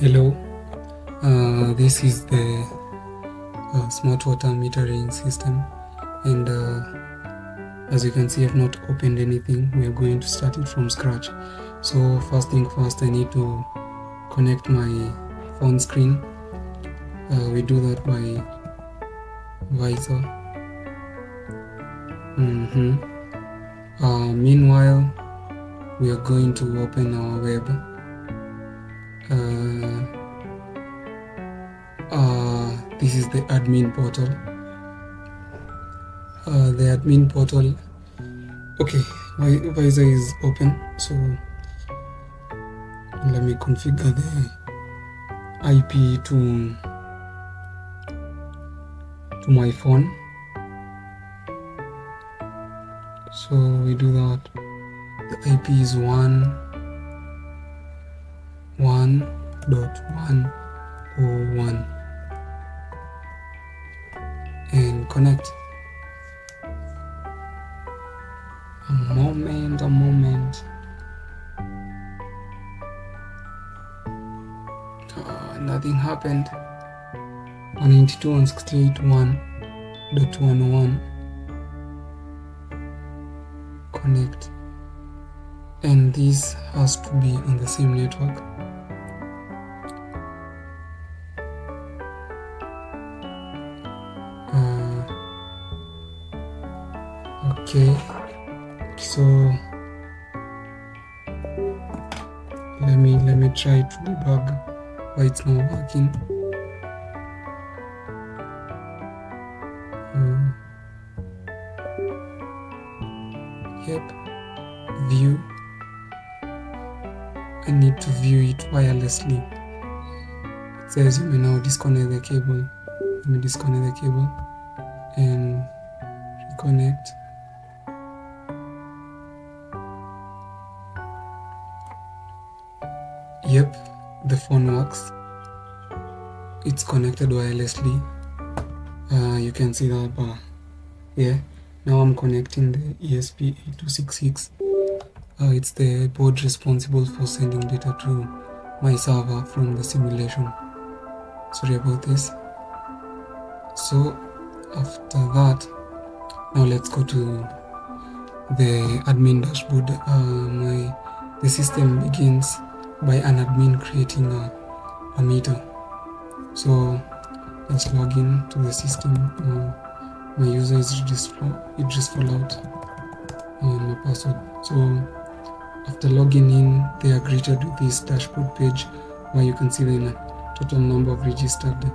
Hello, this is the smart water metering system, and as you can see, I've not opened anything. We are going to start it from scratch. So first thing first, I need to connect my phone screen. We do that by visor. Meanwhile, we are going to open our web. This is the admin portal. The admin portal. Okay, my visor is open, so let me configure the IP to my phone. So we do that. The IP is 1.1.101 and connect. A moment. Nothing happened. 192.168.1.101 connect, and this has to be on the same network. Okay, so let me try to debug why it's not working. Yep, view. I need to view it wirelessly. It says you may now disconnect the cable. Let me disconnect the cable and reconnect. Yep, the phone works. It's connected wirelessly. You can see that bar. Yeah. Now I'm connecting the ESP8266. It's the board responsible for sending data to my server from the simulation. Sorry about this. So after that, now let's go to the admin dashboard. The system begins by an admin creating a meter. So let's log in to the system. My user is Idris Fallout and my password. So after logging in, they are greeted with this dashboard page where you can see the total number of registered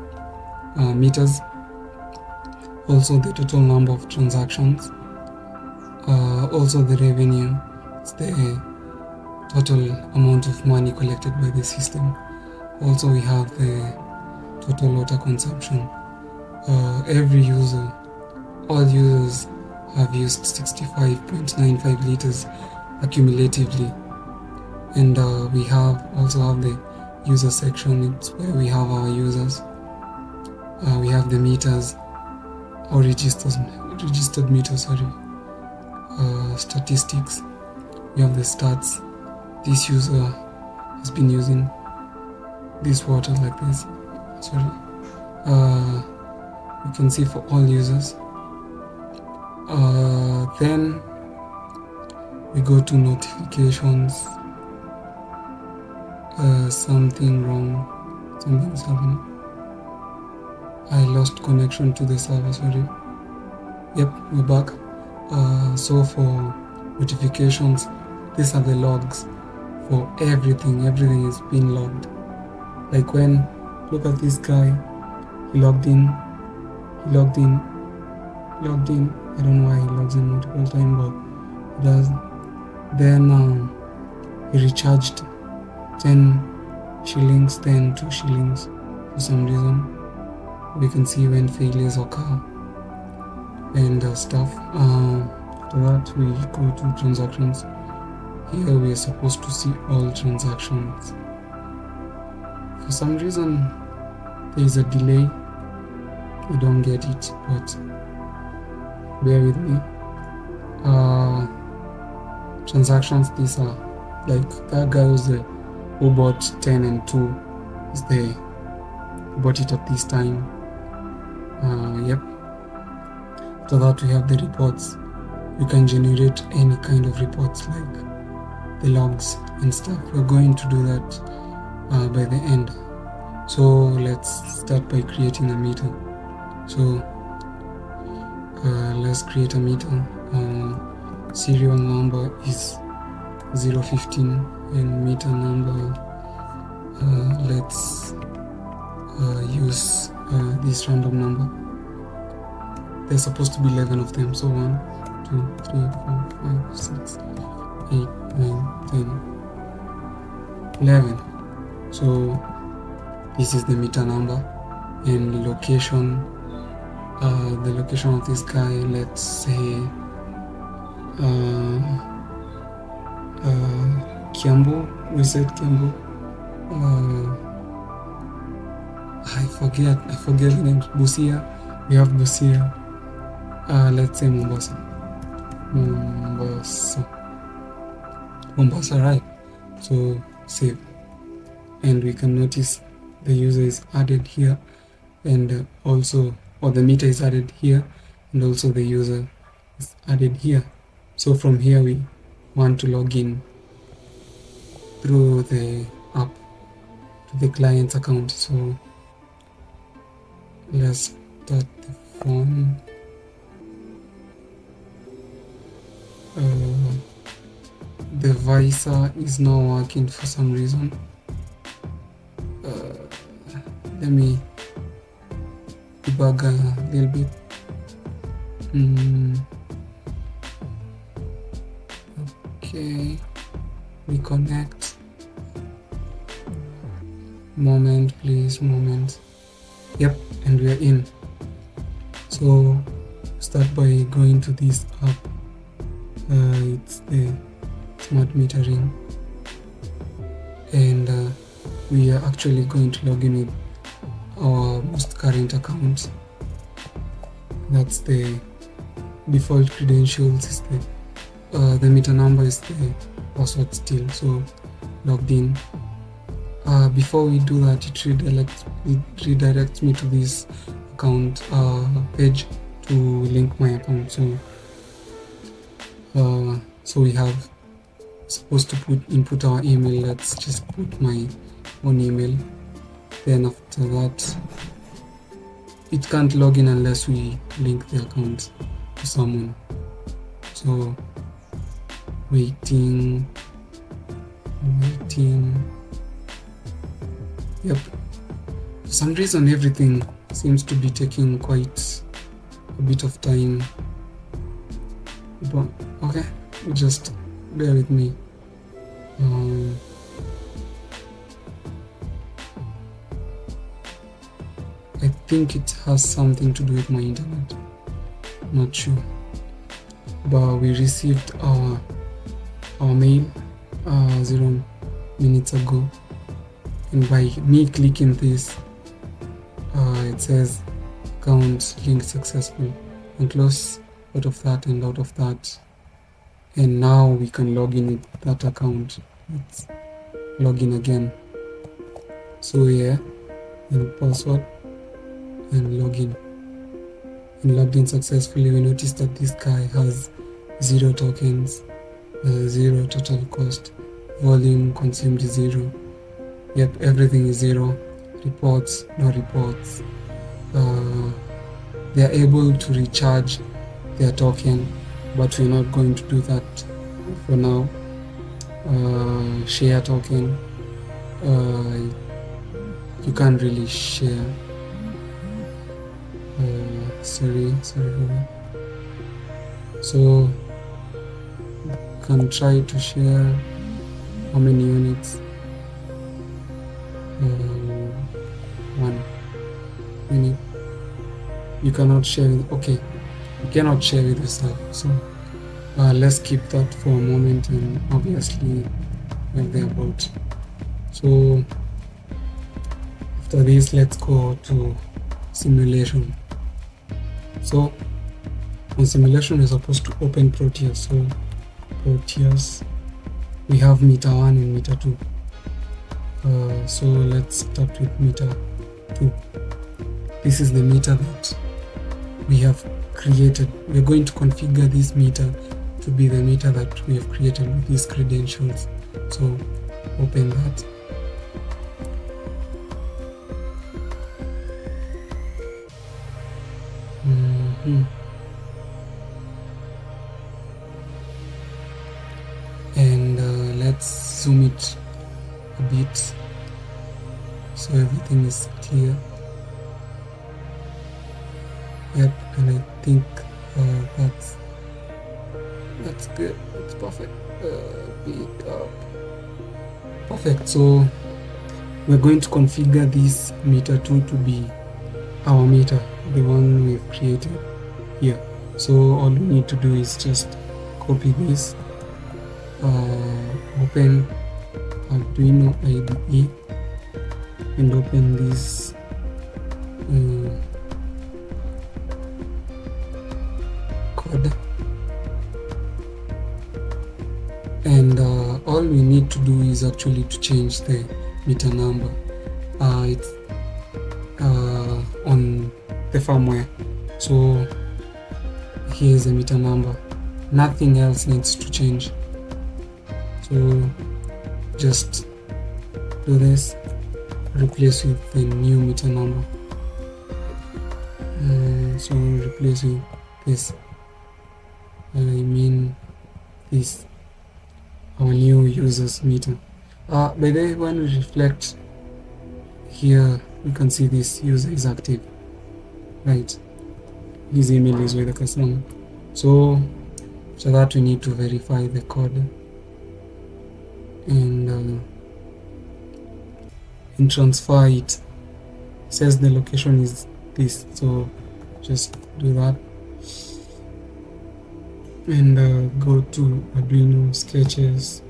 meters, also the total number of transactions, also the revenue. It's the total amount of money collected by the system. Also we have the total water consumption. All users have used 65.95 liters accumulatively, and we also have the user section. It's where we have our users. We have the meters, or registered meters. Statistics. We have the stats. This user has been using this water like this. You can see for all users. Then we go to notifications. Something's happening. I lost connection to the server, sorry. Yep, we're back. So for notifications, these are the logs for everything. Everything is being logged. Like when, look at this guy, he logged in. I don't know why he logs in multiple times, but he does. Then he recharged 10 shillings, then 2 shillings for some reason. We can see when failures occur and stuff. After that, we go to transactions. Here we are supposed to see all transactions. For some reason, there is a delay. I don't get it, but bear with me. Transactions, these are like that guy who bought 10 and 2 is they bought it at this time. Yep. After that we have the reports. You can generate any kind of reports like the logs and stuff. We're going to do that by the end. So let's start by creating a meter. So let's create a meter. Serial number is 015 and meter number, let's use this random number. There's supposed to be 11 of them, so 1, 2, 3, 4, 5, 6, 8, 9, 10, 11. So this is the meter number, and the location of this guy, let's say Kiambu. We said Kiambu. I forget the name. Busia. We have Busia. Let's say Mombasa, right? So save, and we can notice the user is added here, and also, or the meter is added here, and also the user is added here. So from here we want to log in through the app to the client's account. So let's start the phone. The visor is not working for some reason. Let me debug a little bit. Okay, reconnect. Moment, please, moment. Yep, and we are in. So start by going to this app. It's the smart metering, and we are actually going to log in with our most current account. That's the default credentials. Is the meter number is the password still, so logged in. Before we do that, it redirects me to this account page to link my account. So we have supposed to input our email. Let's just put my own email. Then after that, it can't log in unless we link the account to someone. So waiting. Yep. For some reason, everything seems to be taking quite a bit of time. But okay, just bear with me. I think it has something to do with my internet. Not sure. But we received our mail 0 minutes ago, and by me clicking this, it says account link successful, and close out of that and out of that, and now we can log in with that account. Let's log in again. So here, and password and login, and logged in successfully. We notice that this guy has 0 tokens, 0 total cost, volume consumed is 0. Yep, everything is 0. Reports, no reports. They are able to recharge their token, but we're not going to do that for now. Share token, you can't really share. Sorry for that. So can try to share how many units. 1 unit. You cannot share with, okay, you cannot share with yourself. So let's keep that for a moment, and obviously when they're about. So after this, let's go to simulation. So on simulation, we're supposed to open Proteus. So Proteus, we have meter 1 and meter 2. So let's start with meter 2. This is the meter that we have created. We're going to configure this meter to be the meter that we have created with these credentials. So open that. And let's zoom it a bit so everything is clear. Yep, and I think that's good. That's perfect. Big up. Perfect. So we're going to configure this meter 2 to be our meter, the one we've created here. So all we need to do is just copy this, open Arduino IDE, and open this code, and all we need to do is actually to change the meter number. It's on the firmware, so here's the meter number. Nothing else needs to change, so just do this, replace with the new meter number. So replace with this, I mean this, our new user's meter. By the way, when we reflect here, you can see this user is active, right? His email is with the customer. So that we need to verify the code, and transfer it. Says the location is this, so just do that, and go to Arduino sketches,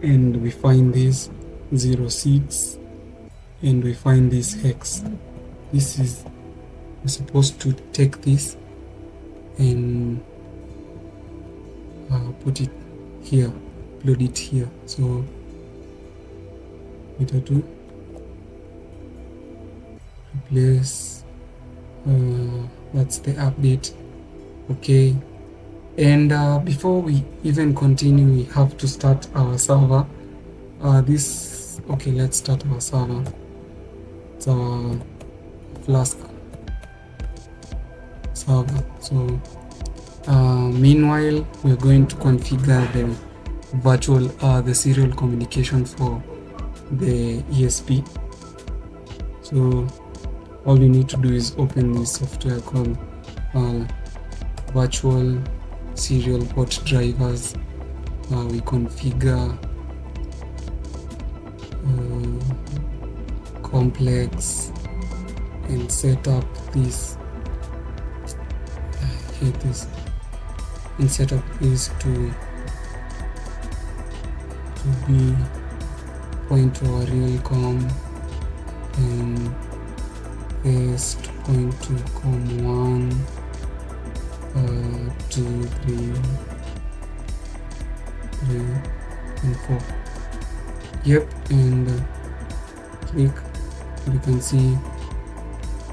and we find this 06, and we find this hex. This is, we're supposed to take this and put it here, load it here. So meter 2, replace, that's the update. Okay, and before we even continue, we have to start our server. Okay, let's start our server. It's our Flask server. So meanwhile, we're going to configure the virtual, the serial communication for the ESP. So all you need to do is open this software called virtual serial port drivers. We configure complex and set up this, and set up this to be point to our real com, and this to point to com 1, 2, 3, and 4. Yep, and click, you can see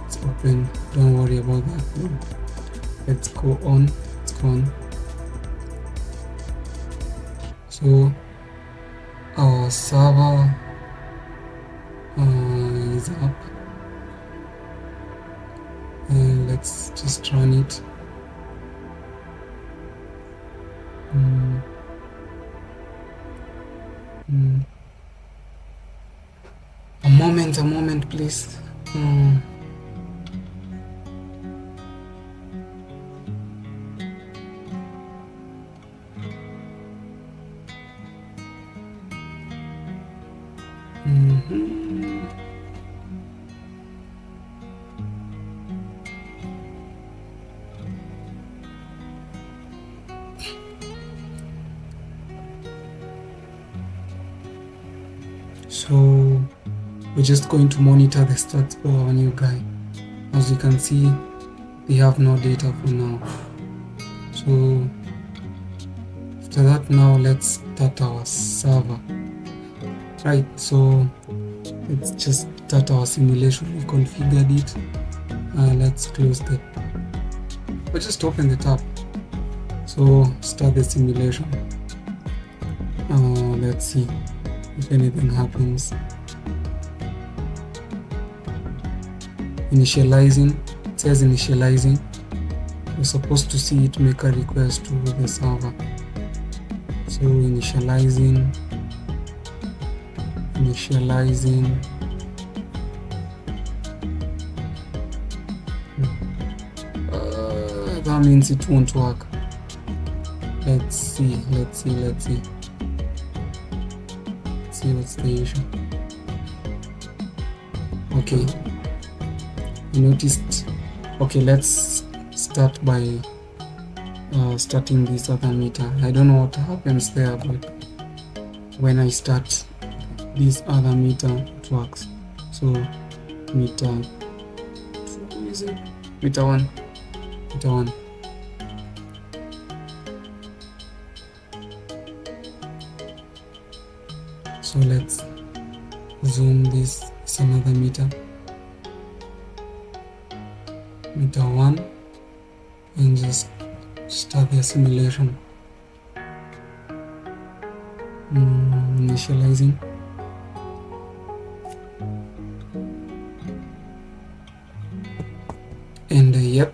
it's open. Don't worry about that. Let's go on. It's gone. So our server is up, and let's just run it. A moment please. So we're just going to monitor the stats for our new guy. As you can see, we have no data for now. So after that, now let's start our server. Right, so let's just start our simulation. We configured it. Let's close the, or just open the tab. So start the simulation. Let's see if anything happens. Initializing, it says initializing. We're supposed to see it make a request to the server. So initializing. That means it won't work. Let's see what's the issue. Okay, I noticed. Okay, let's start by starting this other meter. I don't know what happens there, but when I start this other meter, it works. So meter 2, is it? Meter 1. So let's zoom this. It's another meter. Meter 1, and just start the simulation. Initializing. And yep,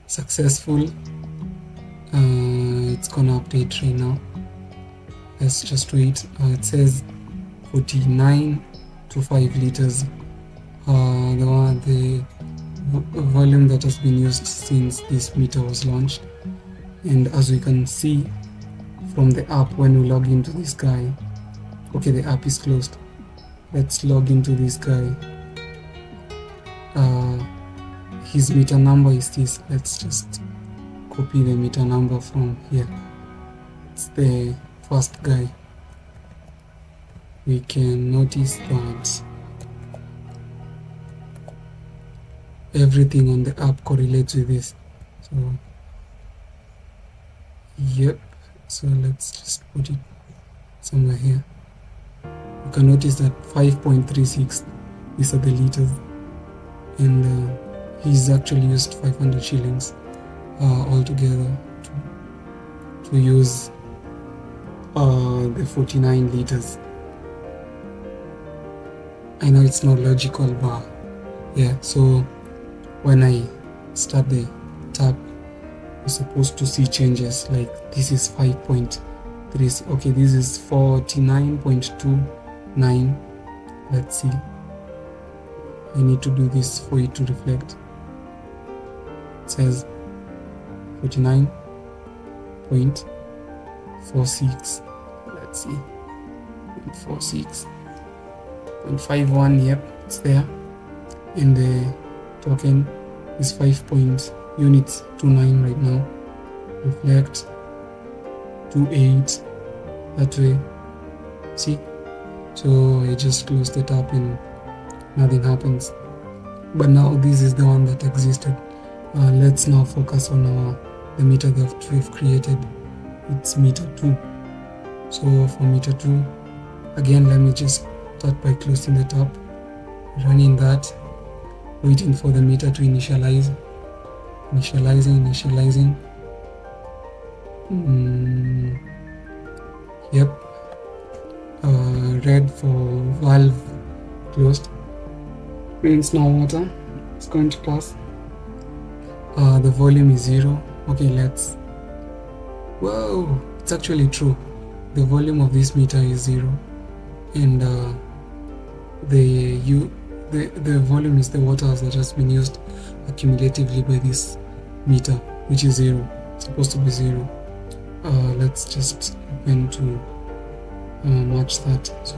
successful. It's gonna update right now. Let's just wait. It says 49 to 5 liters. The volume that has been used since this meter was launched. And as we can see from the app, when we log into this guy, okay, the app is closed. Let's log into this guy. His meter number is this. Let's just copy the meter number from here. It's the first guy. We can notice that everything on the app correlates with this. So yep, so let's just put it somewhere here. You can notice that 5.36, these are the liters, and he's actually used 500 shillings altogether to use the 49 liters. I know it's not logical, but yeah. So when I start the tab, you're supposed to see changes. Like this is 5.3. Okay, this is 49.29. Let's see. I need to do this for it to reflect. It says 49.46. Let's see. 0.51. Yep, it's there. And the token is 5.units29 right now. Reflect 28 that way. See? So I just closed the tab and nothing happens. But now this is the one that existed. Let's now focus on the meter that we've created. It's meter 2. So for meter 2, again, let me just start by closing the tab, running that, waiting for the meter to initialize. Initializing. Yep. Red for valve closed. Means no water. It's going to pass. The volume is 0. Okay, let's. Whoa! It's actually true. The volume of this meter is 0, and the volume is the water that has been used accumulatively by this meter, which is 0. It's supposed to be 0. Let's just open to match that. So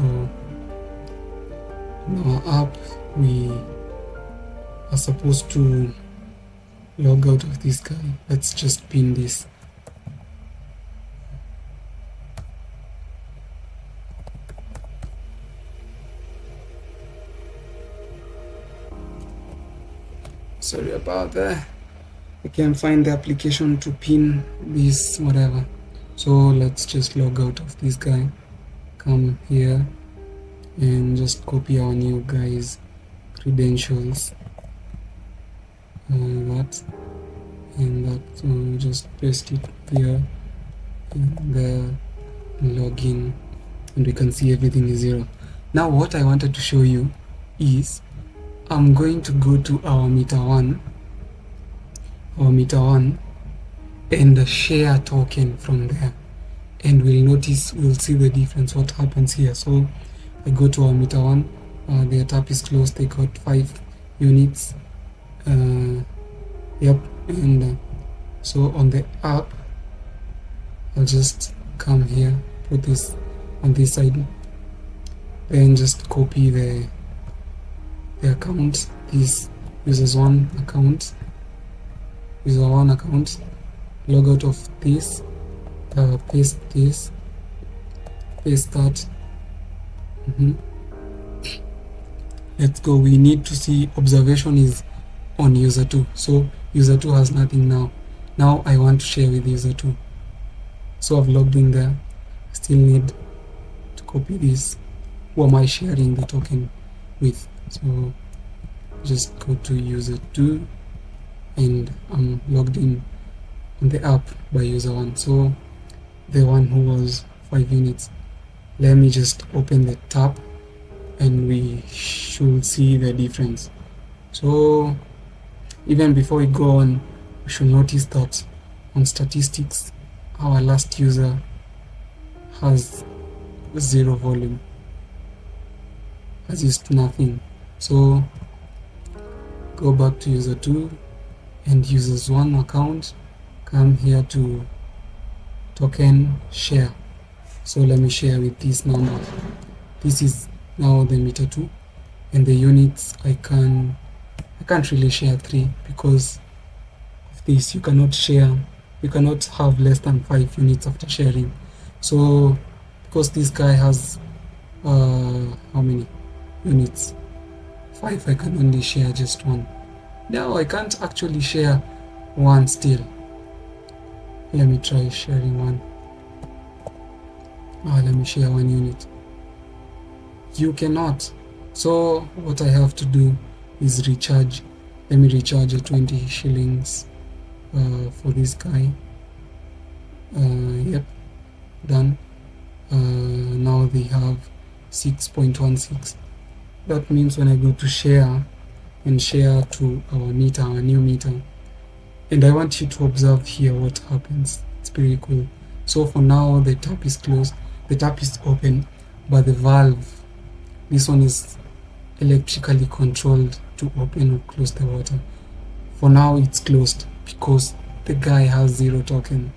in our app, we are supposed to log out of this guy. Let's just pin this. Sorry about that. I can't find the application to pin this whatever. So let's just log out of this guy. Come here and just copy our new guy's credentials, that and that, just paste it there and there, login, and we can see everything is 0. Now what I wanted to show you is I'm going to go to our meter 1 and share a token from there, and we'll see the difference, what happens here. So I go to our meter 1, their tap is closed, they got 5 units, yep, and so on the app I'll just come here, put this on this side, then just copy the account, this users 1 account, user 1 account, log out of this, paste this, paste that. Let's go. We need to see observation is on user 2, so user 2 has nothing now. Now I want to share with user 2, so I've logged in there. I still need to copy this. Who am I sharing the token with? So just go to user 2, and I'm logged in on the app by user 1, so the one who was 5 units. Let me just open the tab and we should see the difference. So even before we go on, we should notice that on statistics our last user has 0 volume, has used nothing. So go back to user 2 and users 1 account, come here to token share. So let me share with this number. This is now the meter 2, and the units I can't really share 3 because of this. You cannot have less than 5 units after sharing. So because this guy has how many units? 5, I can only share just 1. Now I can't actually share 1 still. Let me try sharing 1. Let me share 1 unit. You cannot. So what I have to do is recharge. Let me recharge a 20 shillings for this guy. Yep, done. Now they have 6.16. That means when I go to share and share to our new meter, and I want you to observe here what happens. It's pretty cool. So for now the tap is closed, the tap is open, but the valve, this one is electrically controlled to open or close the water. For now it's closed because the guy has 0 token.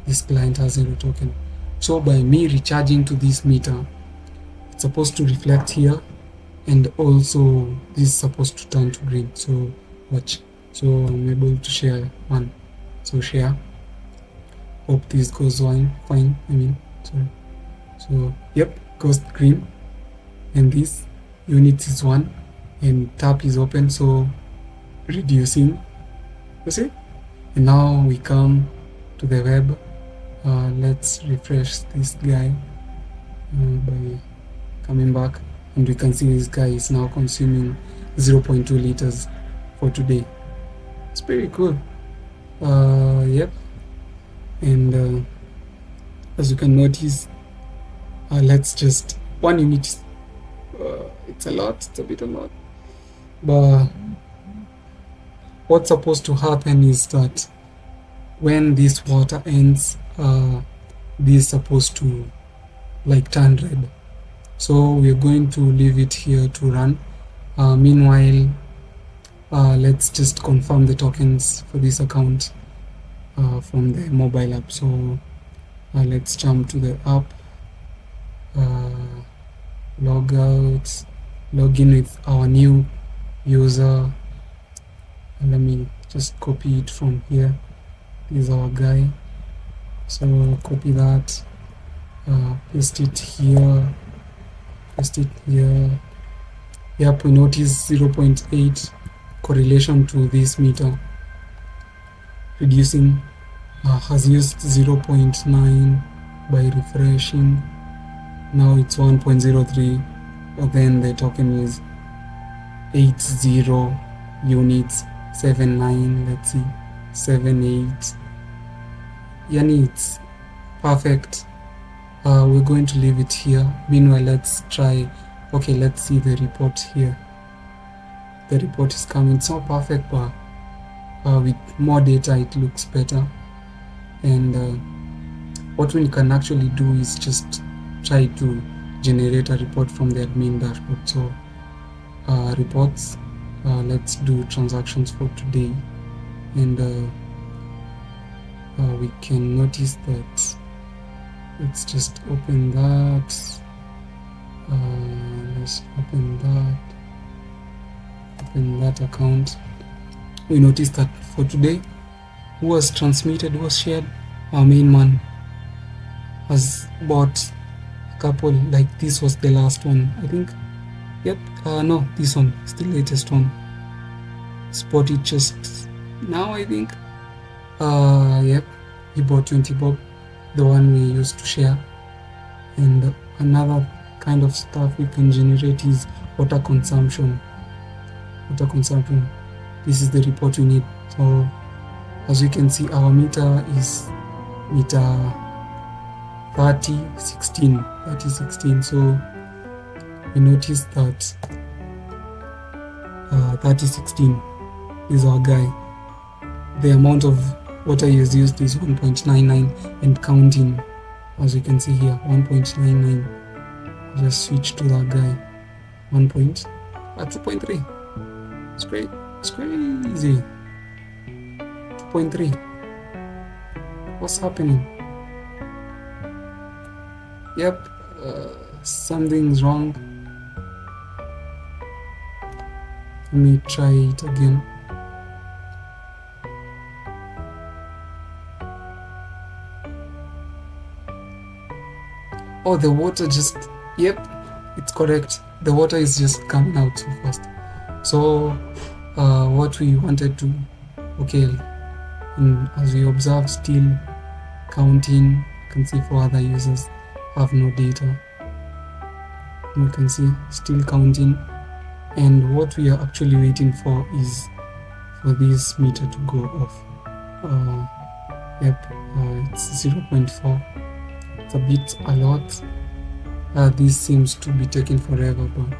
This client has 0 token. So by me recharging to this meter, it's supposed to reflect here, and also this is supposed to turn to green. So watch. So I'm able to share 1. So share. Hope this goes fine. Sorry. So yep, goes green, and this unit is 1, and tap is open, so reducing. You see? And now we come to the web. Let's refresh this guy by coming back, and we can see this guy is now consuming 0.2 liters for today. It's pretty cool. Yep. And as you can notice, let's just 1 unit. It's a lot. It's a bit a lot. But what's supposed to happen is that when this water ends, this is supposed to like turn red. So we're going to leave it here to run. Meanwhile, let's just confirm the tokens for this account from the mobile app. So let's jump to the app, log out, log in with our new user. Let me just copy it from here. This is our guy, so copy that, paste it here, paste it here. Yep, we notice 0.8 correlation to this meter, reducing, has used 0.9 by refreshing. Now it's 1.03. but then the token is 80 units, 79, let's see, 78. Yani it's perfect. We're going to leave it here. Meanwhile, let's try. Okay, let's see the report here. The report is coming. It's not perfect, but with more data it looks better. And what we can actually do is just try to generate a report from the admin dashboard. So reports, let's do transactions for today, and we can notice that. Let's just open that. Let's open that account. We notice that for today, who was transmitted, who was shared, our main man has bought a couple. Like this was the last one, I think. Yep. No, this one is the latest one. Spot it just now, I think. Yep. He bought 20 bob, the one we used to share. And another kind of stuff we can generate is water consumption. This is the report we need. So as you can see, our meter is meter 3016. So we notice that 3016 is our guy. The amount of water he has used is 1.99 and counting. As you can see here, 1.99. Just switch to that guy. 2.3. It's great. It's crazy. 2.3. What's happening? Yep. Something's wrong. Let me try it again. Oh, the water just, yep, it's correct. The water is just coming out so fast. So what we wanted to, okay, and as we observe, still counting. You can see for other users have no data. You can see still counting, and what we are actually waiting for is for this meter to go off. It's 0.4. It's a bit a lot. This seems to be taking forever, but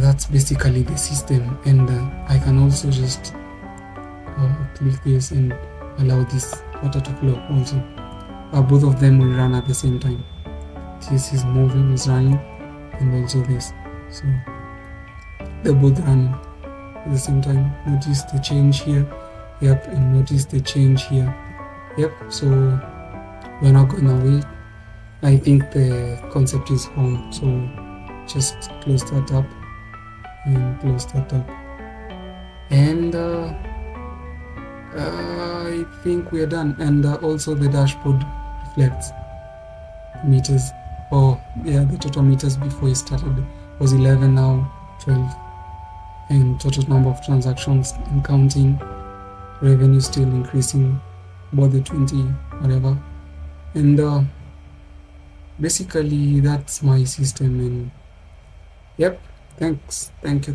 that's basically the system. And I can also just click this and allow this water to flow also. Both of them will run at the same time. This is moving, is running, and also this. So they're both running at the same time. Notice the change here. Yep, and notice the change here. Yep, so we're not gonna wait. I think the concept is home, so just close that up and close that up, and I think we're done. And also the dashboard reflects meters. Oh yeah, the total meters before it started was 11, now 12, and total number of transactions and counting. Revenue still increasing, about the 20 whatever. And basically that's my system. And yep, thanks, thank you.